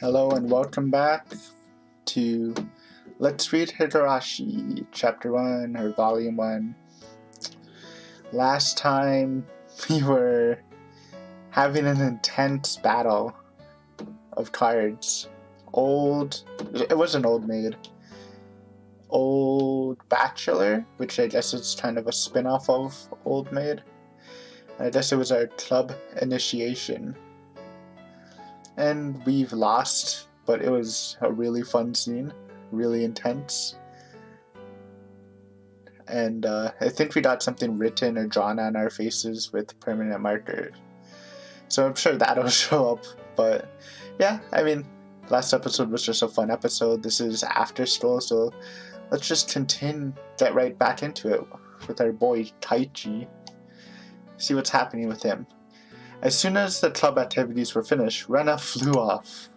Hello and welcome back to Let's Read Higurashi, Chapter 1 or Volume 1. Last time we were having an intense battle of cards. It was an old maid. Old Bachelor, which I guess is kind of a spin-off of Old Maid. I guess it was our club initiation. And we've lost, but it was a really fun scene, really intense. And I think we got something written or drawn on our faces with permanent marker. So I'm sure that'll show up. But yeah, I mean, last episode was just a fun episode. This is after school, so let's just get right back into it with our boy Taichi. See what's happening with him. As soon as the club activities were finished, Rena flew off.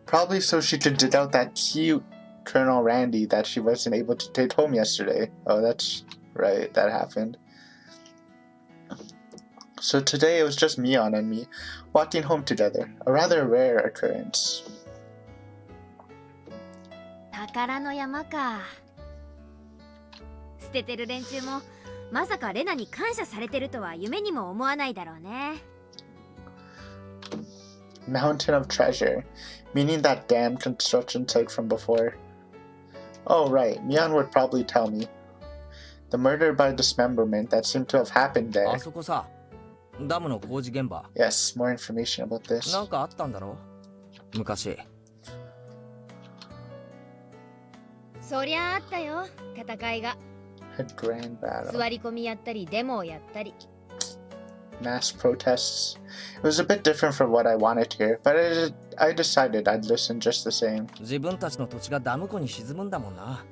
Probably so she could dig out that cute Colonel Randy that she wasn't able to take home yesterday. Oh, that's right, that happened. So today it was just Mion and me walking home together, a rather rare occurrence. 宝の山か。捨ててる連中もまさかレナに感謝されてるとは夢にも思わないだろうね。Mountain of Treasure, meaning that damn construction site from before. Oh right, Mion would probably tell me. The murder by dismemberment that seemed to have happened there. あそこさ、ダムの工事現場。 Yes, more information about this. なんかあったんだろう昔。そりゃあったよ、戦いが。A grand battle. 座り込みやったりデモをやったり。 Mass protests. It was a bit different from what I wanted to hear, but I decided I'd listen just the same. 自分たちの土地がダム湖に沈むんだもんな。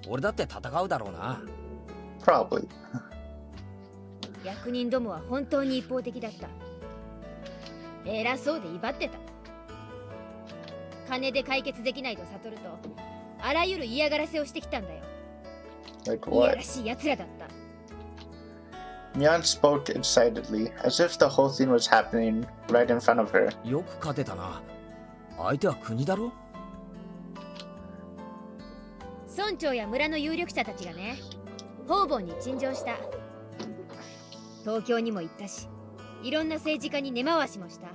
俺だって戦うだろうな。 Probably. 役人どもは本当に一方的だった。偉そうで威張ってた。金で解決できないと悟ると、あらゆる嫌がらせをしてきたんだよ。 Like いや what? らしい奴らだった。 Mion spoke excitedly, as if the whole thing was happening right in front of her. よく勝てたな。相手は国だろ。村長や村の有力者たちがね、方々に陳情した。東京にも行ったし、いろんな政治家に根回しもした。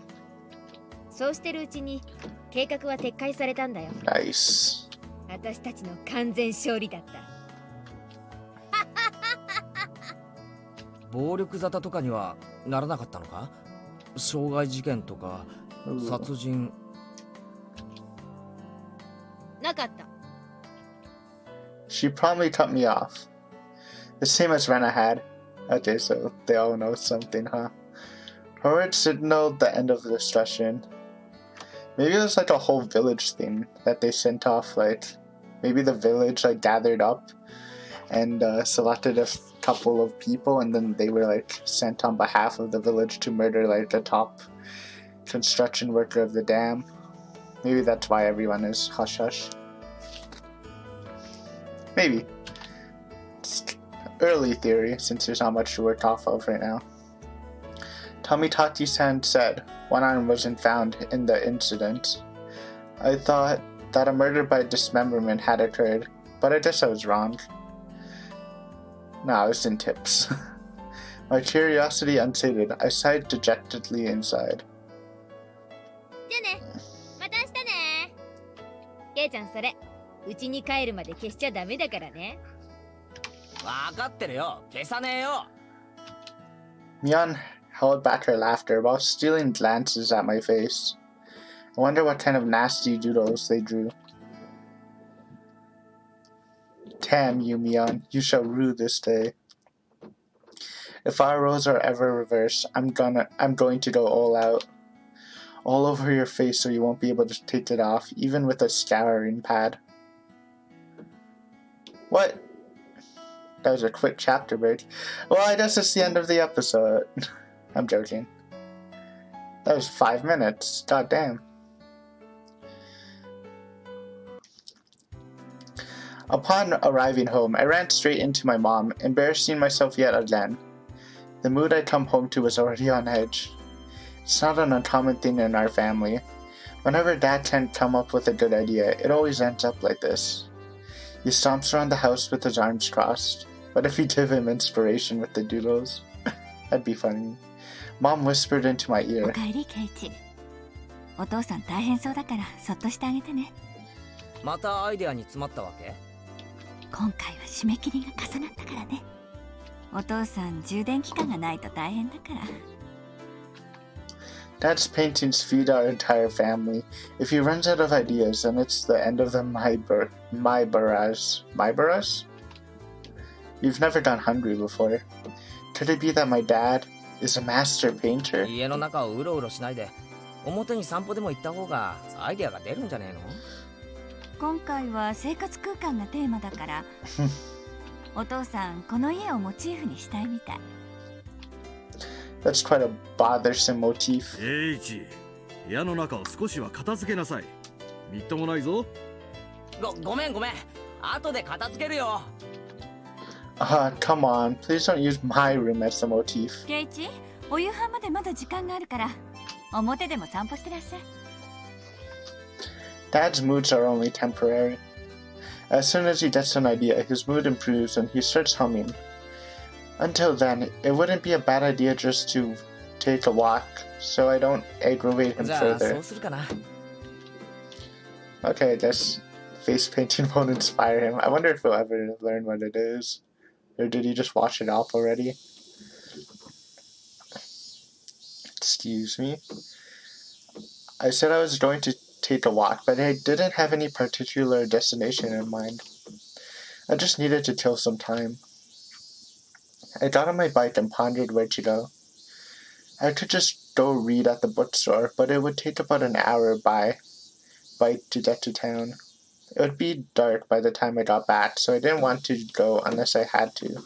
そうしてるうちに計画は撤回されたんだよ。 Nice. 私たちの完全勝利だった。暴力沙汰とかにはならなかったのか？傷害事件とか殺人。なかった。 She promptly cut me off. The same as Rena had. Okay, so they all know something, huh? Her words signaled the end of the discussion. Maybe it was like a whole village thing that they sent off, like maybe the village like gathered up and selected a couple of people, and then they were like sent on behalf of the village to murder like the top construction worker of the dam. Maybe that's why everyone is hush hush. Maybe. It's early theory, since there's not much to work off of right now. Tomitaki-san said one arm wasn't found in the incident. I thought that a murder by dismemberment had occurred, but I guess I was wrong. Nah, I was in tips. My curiosity unsated, I sighed dejectedly inside. じゃあね、また明日ね。ケイちゃんそれ、うちに帰るまで消しちゃダメだからね。わかってるよ。消さねえよ。 Mion held back her laughter while stealing glances at my face. I wonder what kind of nasty doodles they drew. Damn you, Mion, you shall rue this day. If our roles are ever reversed, I'm going to go all out. All over your face so you won't be able to take it off, even with a scouring pad. What? That was a quick chapter break. Well, I guess it's the end of the episode. I'm joking. That was 5 minutes. God damn. Upon arriving home, I ran straight into my mom, embarrassing myself yet again. The mood I'd come home to was already on edge. It's not an uncommon thing in our family, Whenever Dad can't come up with a good idea, it always ends up like this. He stomps around the house with his arms crossed. What if we give him inspiration with the doodles? That'd be funny. Mom whispered into my お ear. かえりケイチ。お父さん大変そうだからそっとしてあげてね。またアイデアに詰まったわけ？今回は締め切りが重なったからね。お父さん充電期間がないと大変だから。Dad's paintings feed our entire family. If he runs out of ideas, then it's the end of the My-baras? You've never gone hungry before. Could it be that my dad is a master painter? 家の中をうろうろしないで表に散歩でも行った方がアイデアが出るんじゃねえの？今回は生活空間がテーマだからお父さんこの家をモチーフにしたいみたい。 That's quite a bothersome motif. 栄一、部屋の中を少しは片付けなさい。みっともないぞ。ごめん後で片付けるよ。Come on. Please don't use my room as the motif. ケイチ、お夕飯までまだ時間があるから表でも散歩してらっしゃい。 Dad's moods are only temporary. As soon as he gets an idea, his mood improves and he starts humming. Until then, it wouldn't be a bad idea just to take a walk, so I don't aggravate him じゃあ further. そうするかな。 Okay, I guess face painting won't inspire him. I wonder if he'll ever learn what it is. Or did he just wash it off already? Excuse me. I said I was going to take a walk, but I didn't have any particular destination in mind. I just needed to kill some time. I got on my bike and pondered where to go. I could just go read at the bookstore, but it would take about an hour by bike to get to town. It would be dark by the time I got back, so I didn't want to go unless I had to.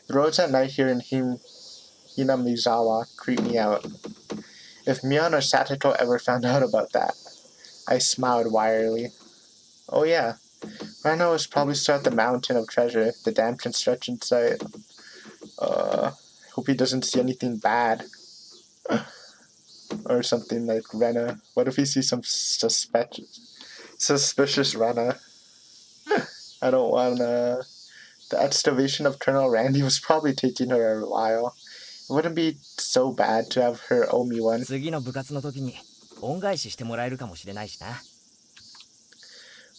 The roads at night here in Hinamizawa creep me out. If Mion or Satiko ever found out about that. I smiled wryly. Oh yeah, Rana was probably still at the Mountain of Treasure, the damn construction site. Hope he doesn't see anything bad. Or something like Rena. What if he sees some suspicious Rena? I don't wanna... The excavation of Colonel Randy was probably taking her a while. It wouldn't be so bad to have her owe me one. 次の部活の時に恩返ししてもらえるかもしれないしな。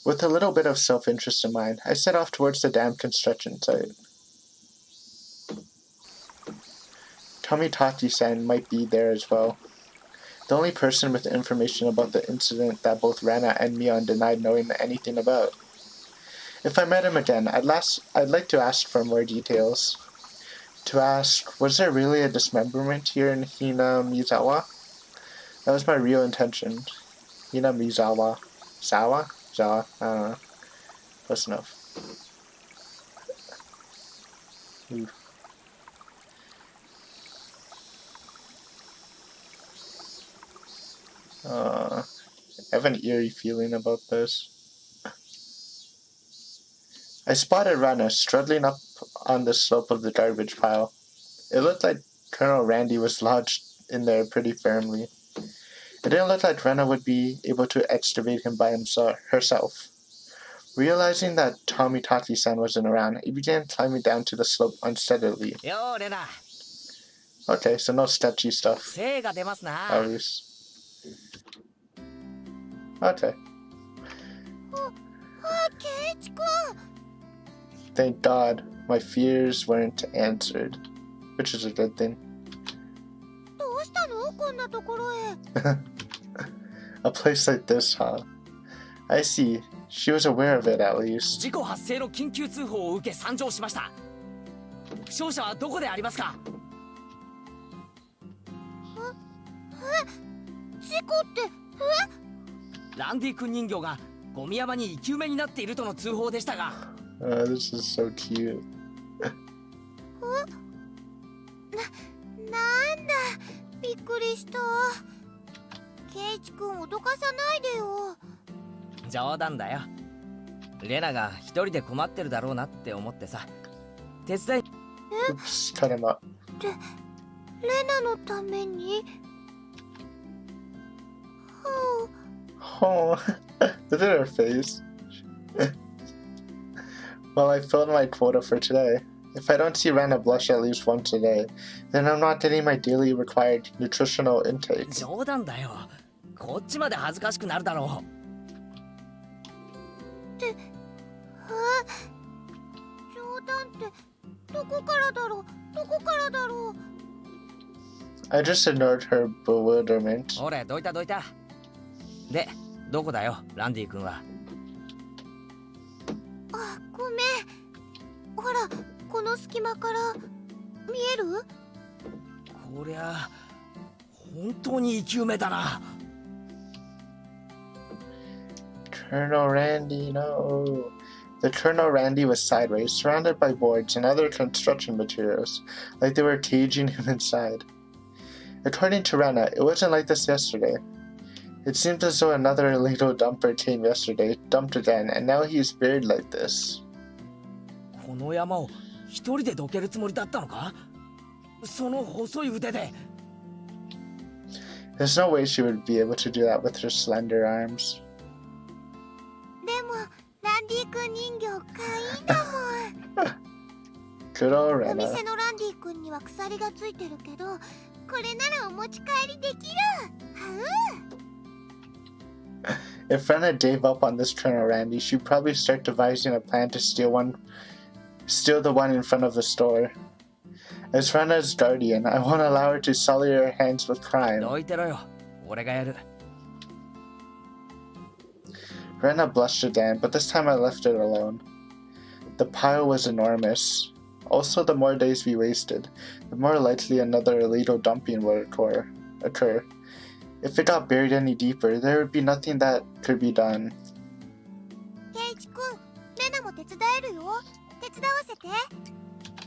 With a little bit of self-interest in mind, I set off towards the damn construction site. Tomitaki-san might be there as well. The only person with information about the incident that both Rana and Mion denied knowing anything about. If I met him again, I'd like to ask for more details. To ask, was there really a dismemberment here in Hinamizawa? That was my real intention. Hinamizawa. Zawa? Zawa? I don't know. Close enough. Ooh. I have an eerie feeling about this. I spotted Rana struggling up on the slope of the garbage pile. It looked like Colonel Randy was lodged in there pretty firmly. It didn't look like Rana would be able to excavate him by herself. Realizing that Tomitaki-san wasn't around, he began climbing down to the slope unsteadily. Yo, Rena. Okay, so no sketchy stuff. 精が出ますな。 At least. Okay. Thank God, my fears weren't answered, which is a good thing. A place like this, huh? I see. She was aware of it at least. 事故発生の緊急通報を受け参上しました。負傷者はどこでありますか？事故って、ランディ君人形がゴミ山に生き埋めになっているとの通報でしたが。This is so cute. なんだ、びっくりした。ケイチ君脅かさないでよ。冗談だよ。レナが一人で困ってるだろうなって思ってさ。手伝い。Oops, cut him up. レナのために。Oh, look at her face. Well, I filled my quota for today. If I don't see Rena blush at least once a day, then I'm not getting my daily required nutritional intake. 冗談だよ。こっちまで恥ずかしくなるだろう。冗談ってどこからだろうどこからだろう I just ignored her bewilderment. ほれ、どいたどいた。で、どこだよ、ランディ君は。あ、ごめん。ほら、この隙間から見える？こりゃ本当に生き埋めだな。Colonel Randy, no. The Colonel Randy was sideways, surrounded by boards and other construction materials, like they were caging him inside. According to Rena, it wasn't like this yesterday. It seemed as though another illegal dumper came yesterday, dumped again, and now he's buried like this. この山を一人でどけるつもりだったのか？その細い腕で。There's no way she would be able to do that with her slender arms. でも、ランディ君人形かいいかも。Good old お Rena. 店のランディ君には鎖がついてるけど、これならお持ち帰りできる。If Rena gave up on this Colonel Randy, she'd probably start devising a plan to steal the one in front of the store. As Rena's guardian, I won't allow her to sully her hands with crime. どいてろよ、俺がやる。Rena blushed again, but this time I left it alone. The pile was enormous. Also, the more days we wasted, the more likely another illegal dumping would occur. If it got buried any deeper, there would be nothing that could be done. ケイチ君、レナも手伝えるよ。手伝わせて。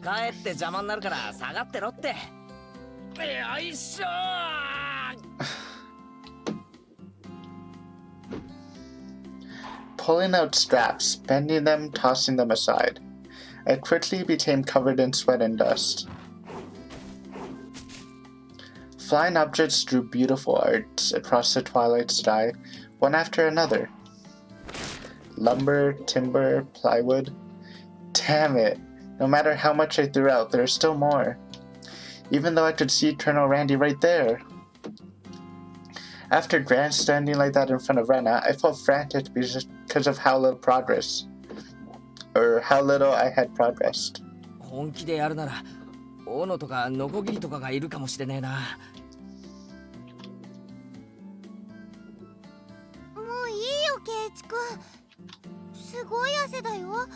帰って邪魔になるから下がってろって。よいしょー。 Pulling out straps, bending them, tossing them aside. I quickly became covered in sweat and dust. Flying objects drew beautiful arts across the twilight sky, one after another. Lumber, timber, plywood. Damn it! No matter how much I threw out, there was still more. Even though I could see Colonel Randy right there. After grandstanding like that in front of Rena, I felt frantic because of how little I had progressed. 本気でやるなら、斧とかノコギリとかがいるかもしれねえな。もういいよ、ケイチ君。すごい汗だよ。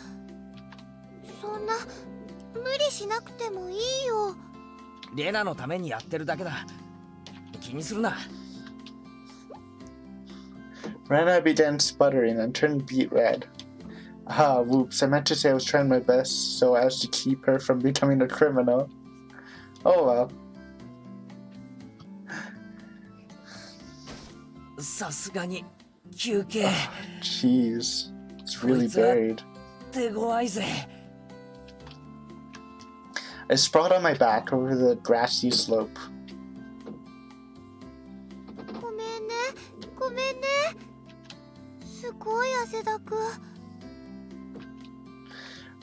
そんな無理しなくてもいいよ。レナのためにやってるだけだ。気にするな。Rena began sputtering and turned beet red. Ah, whoops, I meant to say I was trying my best so as to keep her from becoming a criminal. Oh well. さすがに休憩。Jeez, it's really buried. 手強いぜ。I sprawled on my back over the grassy slope. ごめんね、ごめんね。すごい汗だく。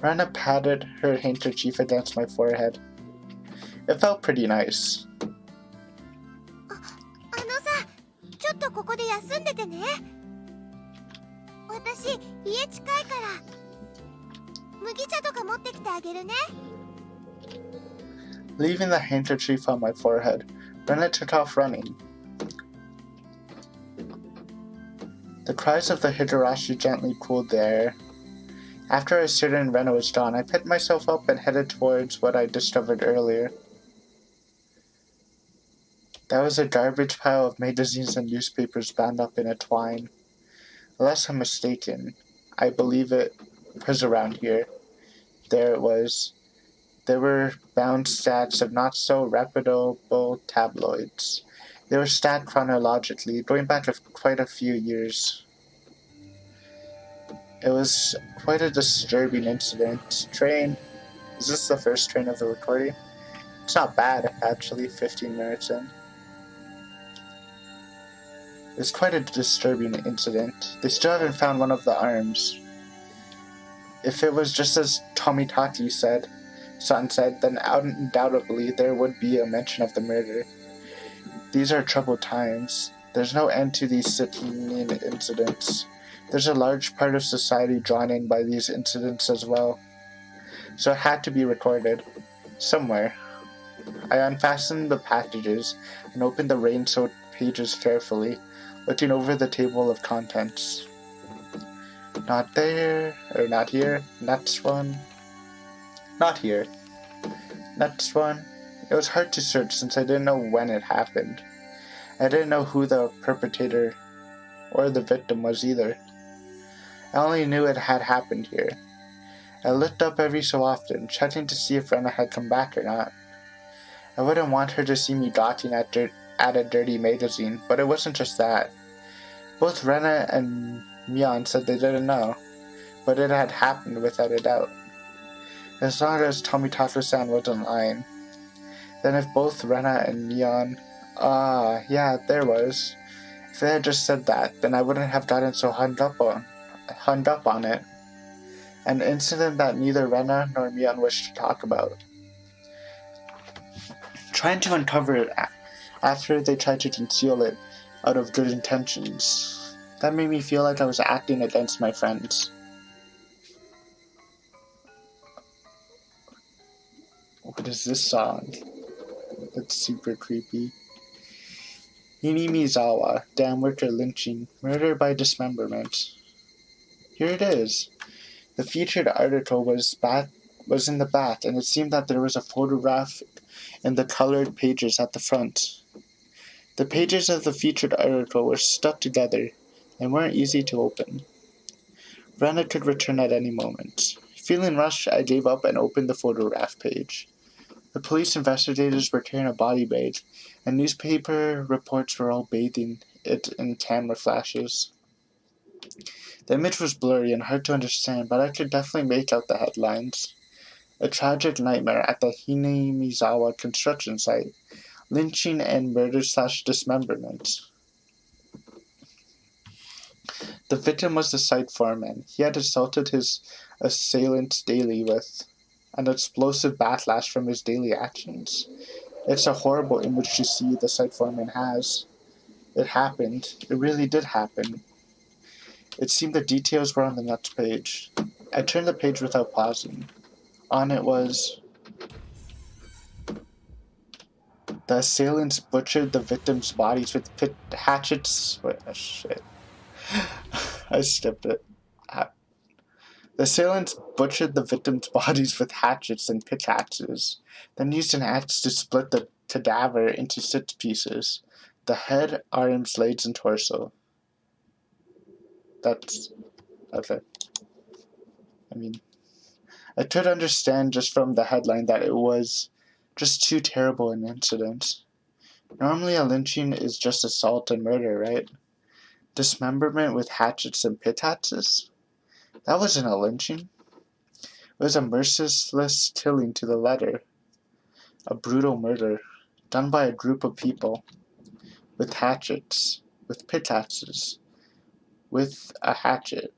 Rana patted her handkerchief against my forehead. It felt pretty nice. あのさ、ちょっとここで休んでてね。私、家近いから。麦茶とか持ってきてあげるね。Leaving the handkerchief on my forehead, Rena took off running. The cries of the Higurashi gently cooled the air. After I ascertained Rena was gone, I picked myself up and headed towards what I discovered earlier. That was a garbage pile of magazines and newspapers bound up in a twine. Unless I'm mistaken, I believe it was around here. There it was. There were bound stacks of not-so-reputable tabloids. They were stacked chronologically, going back quite a few years. It was quite a disturbing incident. Train. Is this the first train of the recording? It's not bad, actually, 15 minutes in. It's quite a disturbing incident. They still haven't found one of the arms. If it was just as San said, then undoubtedly there would be a mention of the murder. These are troubled times. There's no end to these sickening incidents. There's a large part of society drawn in by these incidents as well. So it had to be recorded. Somewhere. I unfastened the packages and opened the rain-soaked pages carefully, looking over the table of contents. Not there, or not here. Next one. Not here. Next one. It was hard to search since I didn't know when it happened. I didn't know who the perpetrator or the victim was either. I only knew it had happened here. I looked up every so often, checking to see if Rena had come back or not. I wouldn't want her to see me gawking at a dirty magazine, but it wasn't just that. Both Rena and Mion said they didn't know, but it had happened without a doubt. As long as Tomitaka-san wasn't lying. Then if both Rena and Mion... yeah, there was. If they had just said that, then I wouldn't have gotten so hung up on it. An incident that neither Rena nor Mion wished to talk about. Trying to uncover it after they tried to conceal it out of good intentions. That made me feel like I was acting against my friends. What is this song? That's super creepy. Hinimizawa, dam worker lynching, murder by dismemberment. Here it is. The featured article was in the back, and it seemed that there was a photograph in the colored pages at the front. The pages of the featured article were stuck together and weren't easy to open. Rena could return at any moment. Feeling rushed, I gave up and opened the photograph page. The police investigators were carrying a body bag, and newspaper reports were all bathing it in camera flashes. The image was blurry and hard to understand, but I could definitely make out the headlines. A tragic nightmare at the Hinamizawa construction site. Lynching and murder/dismemberment. The victim was the site foreman. He had assaulted his assailant daily with an explosive backlash from his daily actions. It's a horrible image to see the site foreman has. It happened. It really did happen. It seemed the details were on the next page. I turned the page without pausing. On it was... The assailants butchered the victims' bodies with hatchets... Wait, oh shit. I skipped it. The assailants butchered the victims' bodies with hatchets and pickaxes, then used an axe to split the cadaver into 6 pieces. The head, arms, legs, and torso. That's... okay. I mean... I could understand just from the headline that it was just too terrible an incident. Normally a lynching is just assault and murder, right? Dismemberment with hatchets and pickaxes? That wasn't a lynching. It was a merciless killing to the letter. A brutal murder, done by a group of people. With hatchets, with pickaxes, with a hatchet.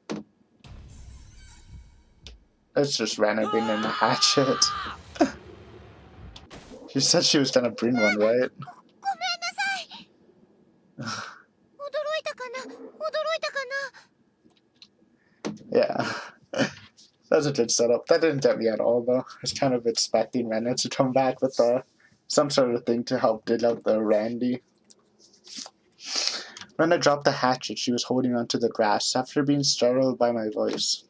It's just Rena bringing a hatchet. She said she was gonna bring one, right? Yeah. That was a good setup. That didn't get me at all, though. I was kind of expecting Rena to come back with some sort of thing to help dig out the Randy. Rena dropped the hatchet she was holding onto the grass after being startled by my voice.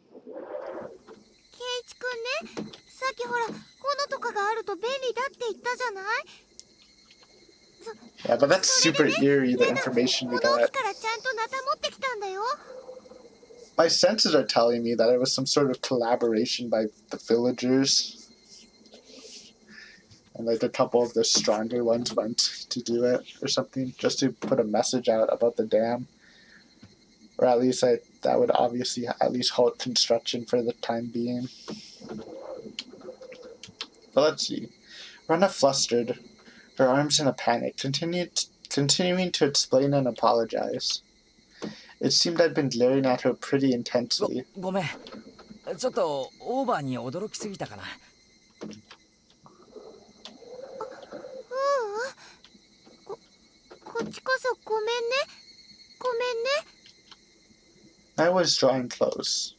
Yeah, but that's super eerie, the information we got. My senses are telling me that it was some sort of collaboration by the villagers. And like a couple of the stronger ones went to do it or something, just to put a message out about the dam. Or at least that would obviously at least halt construction for the time being. But let's see. Rena, flustered, her arms in a panic, continued continuing to explain and apologize. It seemed I'd been glaring at her pretty intensely. ごめん。ちょっとオーバーに驚きすぎたかな。こっちこそごめんね。ごめんね。I was drawing close.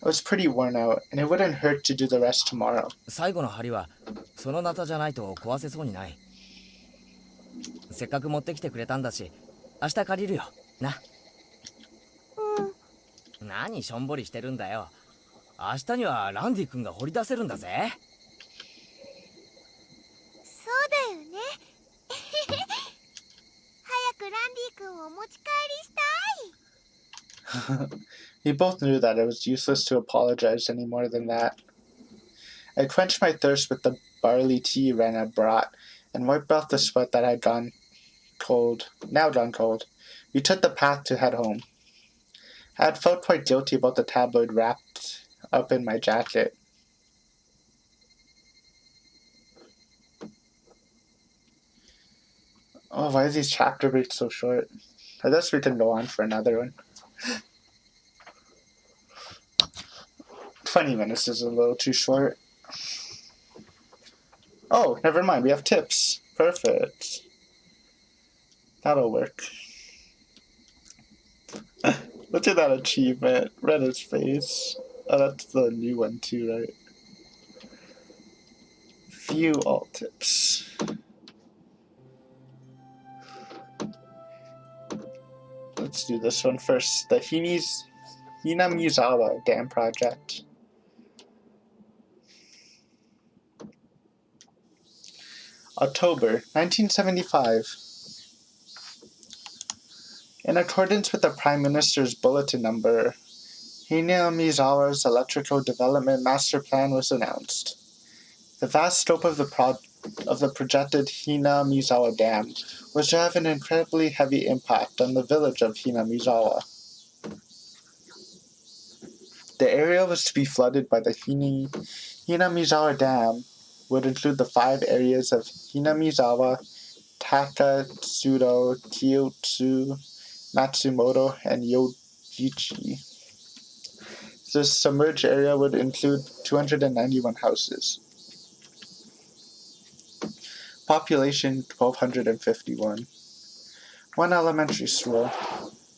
I was pretty worn out, and it wouldn't hurt to do the rest tomorrow. 最後の針はそのナタじゃないと壊せそうにない。せっかく持ってきてくれたんだし、明日借りるよ。な。何しょんぼりしてるんだよ。明日にはランディ君が掘り出せるんだぜ。そうだよね。早くランディ君をお持ち帰りしたい。We both knew that it was useless to apologize any more than that. I quenched my thirst with the barley tea Rena brought, and wiped off the sweat that had gone cold. We took the path to head home. I had felt quite guilty about the tabloid wrapped up in my jacket. Oh, why are these chapter breaks so short? I guess we can go on for another one. 20 minutes is a little too short. Oh, never mind. We have tips. Perfect. That'll work. Look at that achievement. Reddit's face. Oh, that's the new one too, right? View all tips. Let's do this one first. The Hinamizawa Dam Project. October 1975. In accordance with the Prime Minister's bulletin number, Hinamizawa's Electrical Development Master Plan was announced. The vast scope of the projected Hinamizawa Dam was to have an incredibly heavy impact on the village of Hinamizawa. The area was to be flooded by the Hinamizawa Dam would include the 5 areas of Hinamizawa, Takatsudo, Kyotsu, Matsumoto, and Yojichi. This submerged area would include 291 houses. Population 1,251. 1 elementary school,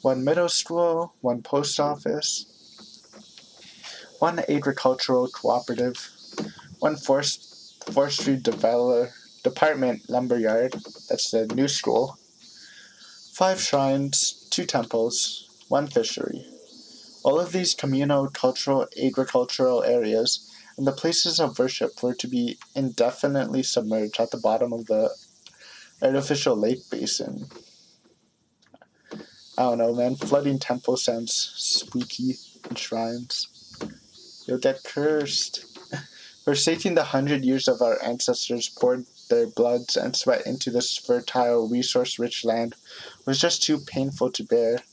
1 middle school, 1 post office, 1 agricultural cooperative, 1 forestry department lumberyard, that's the new school, 5 shrines, 2 temples, 1 fishery. All of these communal cultural agricultural areas and the places of worship were to be indefinitely submerged at the bottom of the artificial lake basin. I don't know, man. Flooding temples sounds spooky, and shrines. You'll get cursed. Forsaking the 100 years of our ancestors poured their bloods and sweat into this fertile, resource-rich land was just too painful to bear.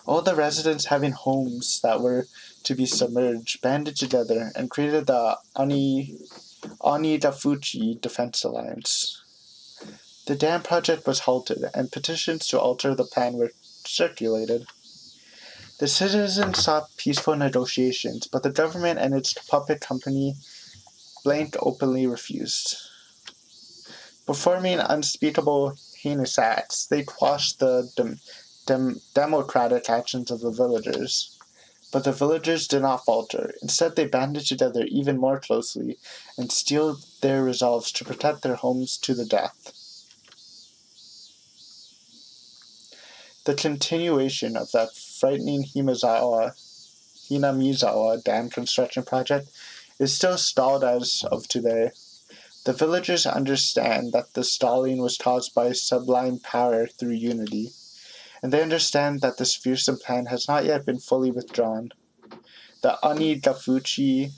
All the residents having homes that were to be submerged banded together and created the Onikakushi Defense Alliance. The dam project was halted, and petitions to alter the plan were circulated. The citizens sought peaceful negotiations, but the government and its puppet company blank openly refused. Performing unspeakable heinous acts, they quashed the democratic actions of the villagers. But the villagers did not falter. Instead, they banded together even more closely and steeled their resolves to protect their homes to the death. The continuation of that frightening Hinamizawa Dam construction project is still stalled as of today. The villagers understand that the stalling was caused by sublime power through unity, and they understand that this fearsome plan has not yet been fully withdrawn. The Onikakushi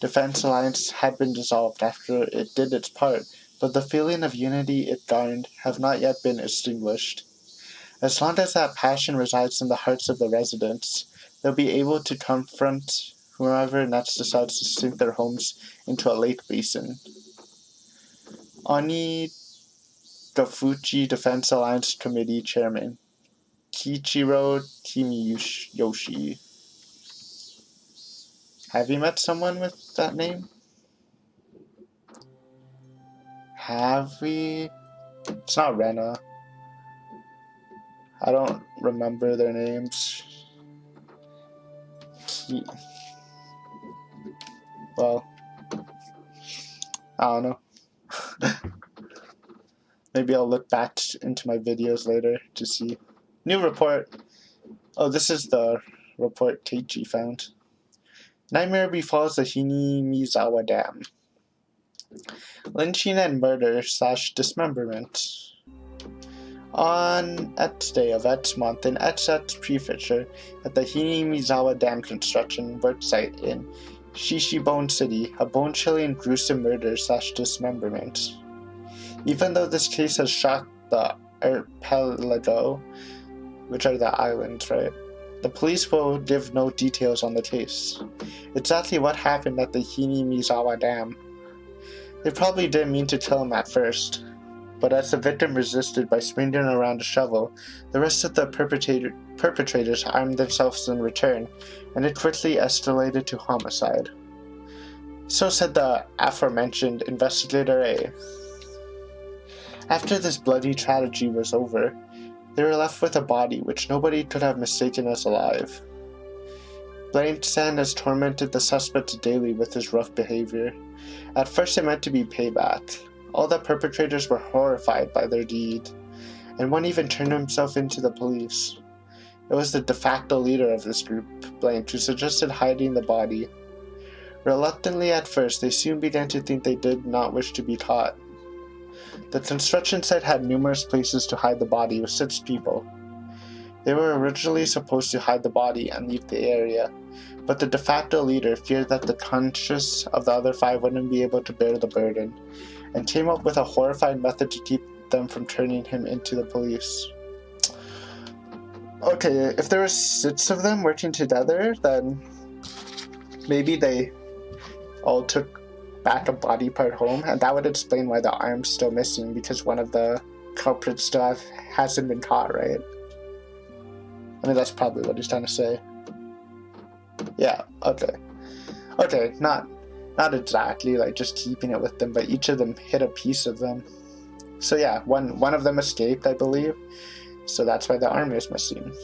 Defense Alliance had been dissolved after it did its part, but the feeling of unity it garnered have not yet been extinguished. As long as that passion resides in the hearts of the residents, they'll be able to confront whoever next decides to sink their homes into a lake basin. Onikakushi the Fuji Defense Alliance Committee Chairman, Kiichiro Kimiyoshi. Have you met someone with that name? Have we? It's not Rena. I don't remember their names. Well, I don't know. Maybe I'll look back into my videos later to see. New report. Oh, this is the report Teichi found. Nightmare befalls the Hinamizawa Dam. Lynching and murder / dismemberment. On Et's Day of Et's month in Et's Prefecture at the Hinamizawa Dam construction work site in Shishibone City, a bone-chilling and gruesome murder / dismemberment. Even though this case has shocked the archipelago, which are the islands, right? The police will give no details on the case. Exactly what happened at the Hinamizawa Dam. They probably didn't mean to kill him at first, but as the victim resisted by swinging around a shovel, the rest of the perpetrators armed themselves in return, and it quickly escalated to homicide. So said the aforementioned Investigator A. After this bloody tragedy was over, they were left with a body which nobody could have mistaken as alive. Blaine-san has tormented the suspects daily with his rough behavior. At first it meant to be payback. All the perpetrators were horrified by their deed, and one even turned himself into the police. It was the de facto leader of this group, Blaine, who suggested hiding the body. Reluctantly at first, they soon began to think they did not wish to be caught. The construction site had numerous places to hide the body with 6 people. They were originally supposed to hide the body and leave the area, but the de facto leader feared that the conscience of the other 5 wouldn't be able to bear the burden, and came up with a horrifying method to keep them from turning him into the police. Okay, if there were 6 of them working together, then maybe they all took back a body part home, and that would explain why the arm's still missing, because one of the culprits still hasn't been caught, right? I mean, that's probably what he's trying to say. Yeah, okay. Okay, not exactly like just keeping it with them, but each of them hit a piece of them. So yeah, one of them escaped, I believe, so that's why the arm is missing.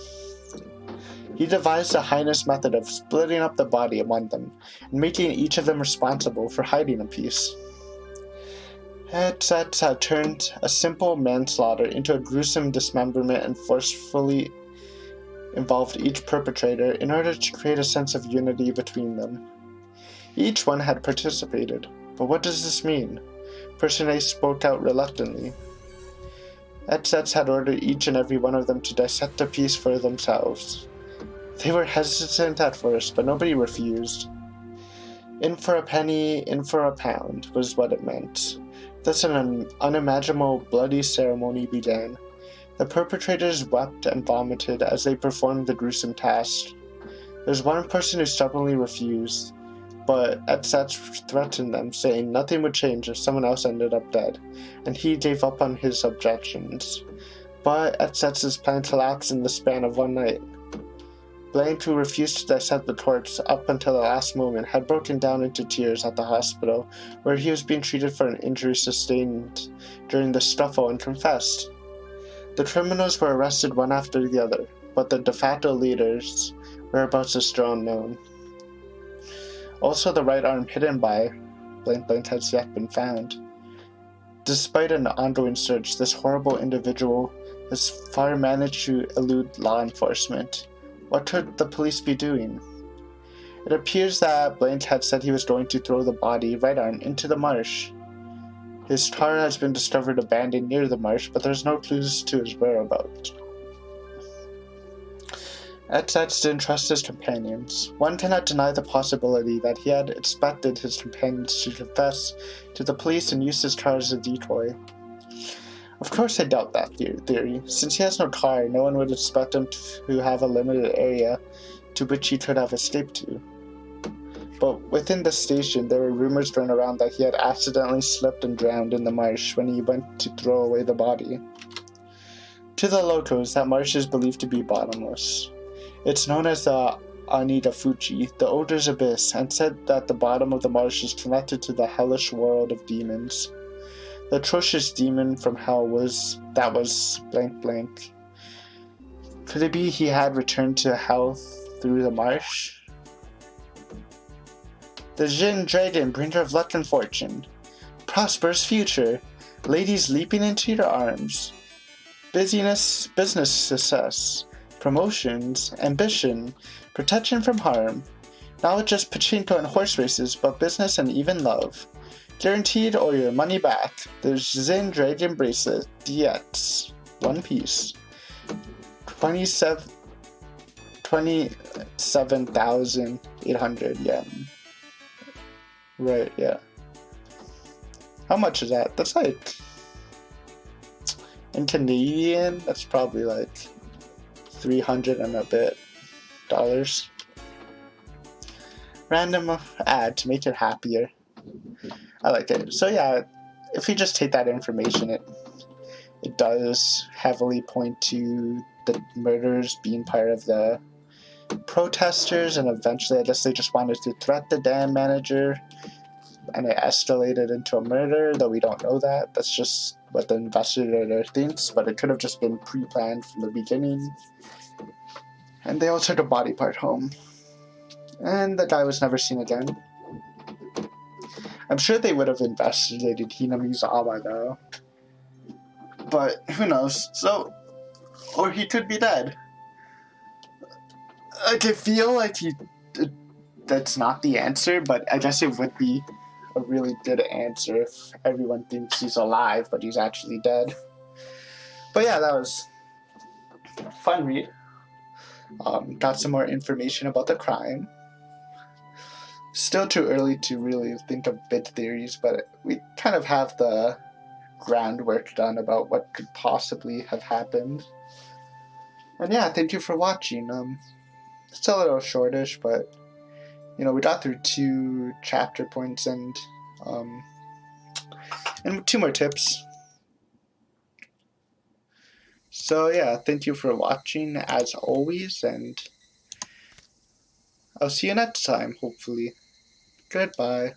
He devised a heinous method of splitting up the body among them, and making each of them responsible for hiding a piece. It had turned a simple manslaughter into a gruesome dismemberment and forcefully involved each perpetrator in order to create a sense of unity between them. Each one had participated, but what does this mean? Person A spoke out reluctantly. Etsets had ordered each and every one of them to dissect a piece for themselves. They were hesitant at first, but nobody refused. In for a penny, in for a pound, was what it meant. Thus an unimaginable bloody ceremony began. The perpetrators wept and vomited as they performed the gruesome task. There was one person who stubbornly refused, but Etsats threatened them, saying nothing would change if someone else ended up dead, and he gave up on his objections. But Etsats' plan collapsed in the span of one night. Blaine, who refused to dissect the corpse up until the last moment, had broken down into tears at the hospital, where he was being treated for an injury sustained during the scuffle, and confessed. The criminals were arrested one after the other, but the de facto leaders' whereabouts is still unknown. Also, the right arm hidden by Blaine has yet been found. Despite an ongoing search, this horrible individual has far managed to elude law enforcement. What could the police be doing? It appears that Blaine had said he was going to throw the body, right arm, into the marsh. His car has been discovered abandoned near the marsh, but there's no clues to his whereabouts. Etsats didn't trust his companions. One cannot deny the possibility that he had expected his companions to confess to the police and use his car as a decoy. Of course I doubt that theory. Since he has no car, no one would expect him to have a limited area to which he could have escaped to. But within the station, there were rumors going around that he had accidentally slipped and drowned in the marsh when he went to throw away the body. To the locals, that marsh is believed to be bottomless. It's known as the Onikakushi, the Ogre's Abyss, and said that the bottom of the marsh is connected to the hellish world of demons. The atrocious demon from hell was blank blank. Could it be he had returned to hell through the marsh? The Jin Dragon, bringer of luck and fortune. Prosperous future. Ladies leaping into your arms. Business success. Promotions. Ambition. Protection from harm. Not just pachinko and horse races, but business and even love. Guaranteed or your money back. The Jin Dragon Bracelet. DX. One piece. 27,800 yen. Right, yeah. How much is that? That's like, in Canadian, that's probably like 300 and a bit dollars. Random ad to make it happier. I like it. So yeah, if you just take that information, it does heavily point to the murders being part of the protesters, and eventually I guess they just wanted to threat the dam manager, and it escalated into a murder, though we don't know that. That's just what the investigator thinks, but it could have just been pre-planned from the beginning. And they all took a body part home. And the guy was never seen again. I'm sure they would have investigated Hinamizawa though. But who knows? So, or he could be dead. I can feel like that's not the answer, but I guess it would be a really good answer if everyone thinks he's alive, but he's actually dead. But yeah, that was a fun read. Got some more information about the crime. Still too early to really think of bid theories, but we kind of have the groundwork done about what could possibly have happened. And yeah, thank you for watching. It's a little shortish, but you know, we got through 2 chapter points and 2 more tips. So yeah, thank you for watching as always, and I'll see you next time, hopefully. Goodbye.